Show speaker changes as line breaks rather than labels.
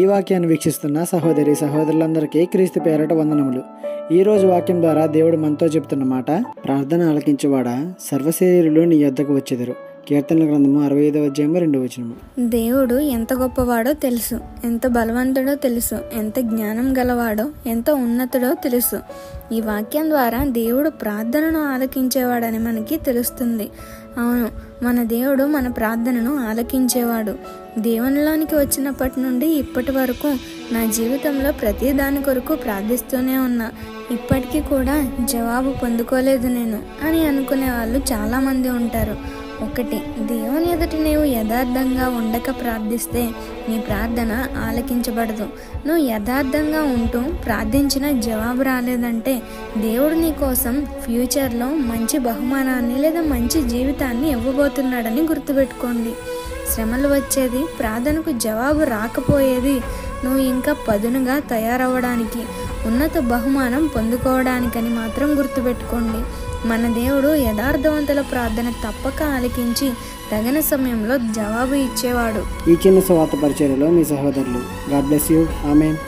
ఈ వాక్యాన్ని వీక్షిస్తున్న సహోదరి సహోదరులందరికీ క్రీస్తు పేరట వందనములు. ఈరోజు వాక్యం ద్వారా దేవుడు మనతో చెప్తున్న మాట, ప్రార్థన ఆలకించువాడా, సర్వశరీరులు నీ యొద్దకు వచ్చెదరు. కీర్తనల గ్రంథము 65వ అధ్యాయము 2వ వచనము.
దేవుడు ఎంత గొప్పవాడో తెలుసు, ఎంత బలవంతుడో తెలుసు, ఎంత జ్ఞానం గలవాడో, ఎంత ఉన్నతుడో తెలుసు. ఈ వాక్యం ద్వారా దేవుడు ప్రార్థనను ఆలకించేవాడని మనకి తెలుస్తుంది. అవును, మన దేవుడు మన ప్రార్థనను ఆలకించేవాడు. దేవునిలోనికి వచ్చినప్పటి నుండి ఇప్పటి వరకు నా జీవితంలో ప్రతి దాని కొరకు ప్రార్థిస్తూనే ఉన్నా, ఇప్పటికీ కూడా జవాబు పొందుకోలేదు నేను అని అనుకునే వాళ్ళు చాలామంది ఉంటారు. ఒకటి, దేవుని ఎదుట నీవు యథార్థంగా ఉండక ప్రార్థిస్తే నీ ప్రార్థన ఆలకించబడదు. నువ్వు యథార్థంగా ఉంటూ ప్రార్థించిన జవాబు రాలేదంటే దేవుడు నీ కోసం ఫ్యూచర్లో మంచి బహుమానాన్ని లేదా మంచి జీవితాన్ని ఇవ్వబోతున్నాడని గుర్తుపెట్టుకోండి. శ్రమలు వచ్చేది ప్రార్థనకు జవాబు రాకపోయేది నువ్వు ఇంకా పదునుగా తయారవ్వడానికి, ఉన్నత బహుమానం పొందుకోవడానికని మాత్రం గుర్తుపెట్టుకోండి. మన దేవుడు యథార్థవంతుల ప్రార్థన తప్పక ఆలకించి తగిన సమయంలో జవాబు ఇచ్చేవాడు.
ఈ చిన్న సువార్త పరిచర్యలో మీ సహోదరులు. God bless you. ఆమేన్.